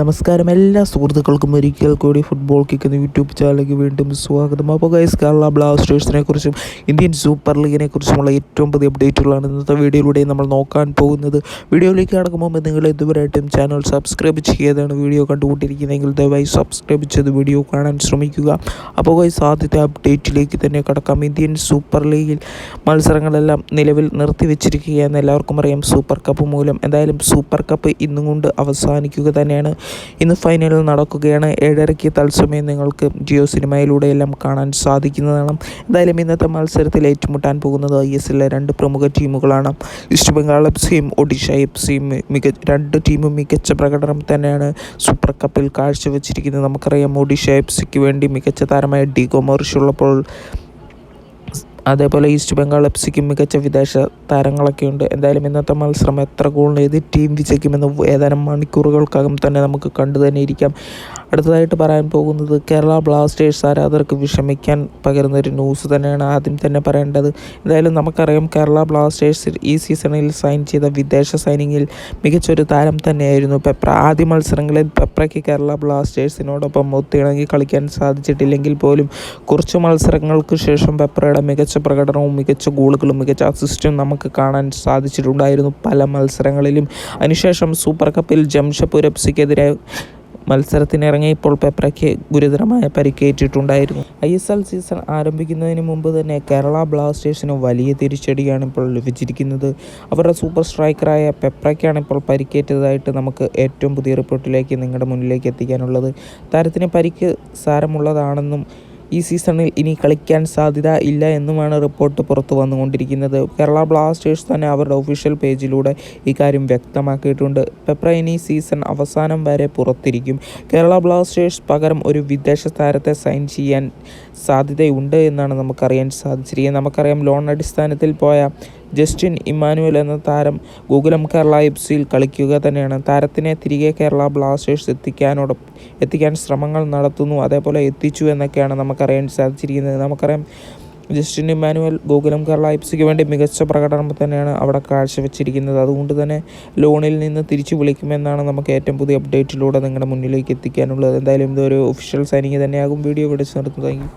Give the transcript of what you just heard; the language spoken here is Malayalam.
നമസ്കാരം എല്ലാ സുഹൃത്തുക്കൾക്കും ഒരിക്കൽ കൂടി ഫുട്ബോൾ കിക്ക് എന്ന യൂട്യൂബ് ചാനലിലേക്ക് വീണ്ടും സ്വാഗതം. അപ്പോൾ ഗൈസ്, കേരള ബ്ലാസ്റ്റേഴ്സിനെ കുറിച്ചും ഇന്ത്യൻ സൂപ്പർ ലീഗിനെ കുറിച്ചുമുള്ള ഏറ്റവും പുതിയ അപ്ഡേറ്റുകളാണ് ഇന്നത്തെ വീഡിയോയിലൂടെ നമ്മൾ നോക്കാൻ പോകുന്നത്. വീഡിയോയിലേക്ക് കടക്കുമ്പോൾ നിങ്ങൾ ഇതുവരെയായിട്ടും ചാനൽ സബ്സ്ക്രൈബ് ചെയ്യാതാണ് വീഡിയോ കണ്ടുകൊണ്ടിരിക്കുന്നതെങ്കിൽ ദയവായി സബ്സ്ക്രൈബ് ചെയ്ത് വീഡിയോ കാണാൻ ശ്രമിക്കുക. അപ്പോൾ ഗൈസ്, ആദ്യത്തെ അപ്ഡേറ്റിലേക്ക് തന്നെ കടക്കാം. ഇന്ത്യൻ സൂപ്പർ ലീഗിൽ മത്സരങ്ങളെല്ലാം നിലവിൽ നിർത്തിവെച്ചിരിക്കുകയെന്ന് എല്ലാവർക്കും അറിയാം, സൂപ്പർ കപ്പ് മൂലം. എന്തായാലും സൂപ്പർ കപ്പ് ഇന്നും കൊണ്ട് അവസാനിക്കുക തന്നെയാണ്. ഇന്ന് ഫൈനൽ നടക്കുകയാണ്. 7:30 തത്സമയം നിങ്ങൾക്ക് ജിയോ സിനിമയിലൂടെ എല്ലാം കാണാൻ സാധിക്കുന്നതാണ്. എന്തായാലും ഇന്നത്തെ മത്സരത്തിൽ ഏറ്റുമുട്ടാൻ പോകുന്നത് ISLലെ രണ്ട് പ്രമുഖ ടീമുകളാണ്. ഈസ്റ്റ് ബംഗാൾ എഫ്സിയും ഒഡീഷ എഫ്സിയും രണ്ട് ടീമും മികച്ച പ്രകടനം തന്നെയാണ് സൂപ്പർ കപ്പിൽ കാഴ്ചവെച്ചിരിക്കുന്നത്. നമുക്കറിയാം, ഒഡീഷ എഫ്സിക്ക് വേണ്ടി മികച്ച താരമായ ഡിഗോ മോറിസ് ഉള്ളപ്പോൾ അതേപോലെ ഈസ്റ്റ് ബംഗാൾ എഫ്സിക്ക് മികച്ച വിദേശ താരങ്ങളൊക്കെ ഉണ്ട്. എന്തായാലും ഇന്നത്തെ മത്സരം എത്ര ഗോളിന് ഏത് ടീം വിജയിക്കുമെന്ന് ഏതാനും മണിക്കൂറുകൾക്കകം തന്നെ നമുക്ക് കണ്ടു തന്നെ ഇരിക്കാം. അടുത്തതായിട്ട് പറയാൻ പോകുന്നത് കേരള ബ്ലാസ്റ്റേഴ്സ് ആരാധകർക്ക് വിഷമിക്കാൻ പകരുന്നൊരു ന്യൂസ് തന്നെയാണ് ആദ്യം തന്നെ പറയേണ്ടത്. എന്തായാലും നമുക്കറിയാം, കേരള ബ്ലാസ്റ്റേഴ്സ് ഈ സീസണിൽ സൈൻ ചെയ്ത വിദേശ സൈനിങ്ങിൽ മികച്ചൊരു താരം തന്നെയായിരുന്നു പെപ്ര. ആദ്യ മത്സരങ്ങളിൽ പെപ്രയ്ക്ക് കേരള ബ്ലാസ്റ്റേഴ്സിനോടൊപ്പം ഒത്തിണങ്ങി കളിക്കാൻ സാധിച്ചിട്ടില്ലെങ്കിൽ പോലും കുറച്ച് മത്സരങ്ങൾക്ക് ശേഷം പെപ്രയുടെ മികച്ച പ്രകടനവും മികച്ച ഗോളുകളും മികച്ച അസിസ്റ്റും നമുക്ക് കാണാൻ സാധിച്ചിട്ടുണ്ടായിരുന്നു പല മത്സരങ്ങളിലും. അതിനുശേഷം സൂപ്പർ കപ്പിൽ ജംഷഡ്പൂർ എഫ്സിക്കെതിരെ മത്സരത്തിനിറങ്ങിയപ്പോൾ പെപ്രയ്ക്ക് ഗുരുതരമായ പരിക്കേറ്റിട്ടുണ്ടായിരുന്നു. ISL സീസൺ ആരംഭിക്കുന്നതിന് മുമ്പ് തന്നെ കേരള ബ്ലാസ്റ്റേഴ്സിന് വലിയ തിരിച്ചടിയാണ് ഇപ്പോൾ ലഭിച്ചിരിക്കുന്നത്. അവരുടെ സൂപ്പർ സ്ട്രൈക്കറായ പെപ്രയ്ക്കാണ് ഇപ്പോൾ പരിക്കേറ്റതായിട്ട് നമുക്ക് ഏറ്റവും പുതിയ റിപ്പോർട്ടിലേക്ക് നിങ്ങളുടെ മുന്നിലേക്ക് എത്തിക്കാനുള്ളത്. താരത്തിന് പരിക്ക് സാരമുള്ളതാണെന്നും ഈ സീസണിൽ ഇനി കളിക്കാൻ സാധ്യത ഇല്ല എന്നുമാണ് റിപ്പോർട്ട് പുറത്തു വന്നുകൊണ്ടിരിക്കുന്നത്. കേരള ബ്ലാസ്റ്റേഴ്സ് തന്നെ അവരുടെ ഒഫീഷ്യൽ പേജിലൂടെ ഇക്കാര്യം വ്യക്തമാക്കിയിട്ടുണ്ട്. പെപ്ര ഇനി സീസൺ അവസാനം വരെ പുറത്തിരിക്കും. കേരള ബ്ലാസ്റ്റേഴ്സ് പകരം ഒരു വിദേശ താരത്തെ സൈൻ ചെയ്യാൻ സാധ്യതയുണ്ട് എന്നാണ് നമുക്കറിയാൻ സാധിച്ചിരിക്കുന്നത്. നമുക്കറിയാം, ലോൺ അടിസ്ഥാനത്തിൽ പോയ ജസ്റ്റിൻ ഇമ്മാനുവൽ എന്ന താരം ഗോകുലം കേരള എഫ്സിയിൽ കളിക്കുക തന്നെയാണ്. താരത്തിനെ തിരികെ കേരള ബ്ലാസ്റ്റേഴ്സ് എത്തിക്കാൻ ശ്രമങ്ങൾ നടത്തുന്നു, അതേപോലെ എത്തിച്ചു എന്നൊക്കെയാണ് നമുക്കറിയാൻ സാധിച്ചിരിക്കുന്നത്. നമുക്കറിയാം, ജസ്റ്റിൻ ഇമ്മാനുവൽ ഗോകുലം കേരള എഫ്സിക്ക് വേണ്ടി മികച്ച പ്രകടനം തന്നെയാണ് അവിടെ കാഴ്ചവെച്ചിരിക്കുന്നത്. അതുകൊണ്ട് തന്നെ ലോണിൽ നിന്ന് തിരിച്ചു വിളിക്കുമെന്നാണ് നമുക്ക് ഏറ്റവും പുതിയ അപ്ഡേറ്റിലൂടെ നിങ്ങളുടെ മുന്നിലേക്ക് എത്തിക്കാനുള്ളത്. എന്തായാലും ഇതൊരു ഒഫീഷ്യൽ സൈനിങ് തന്നെയാകും. വീഡിയോ ഇവിടെ നിർത്തുന്നു.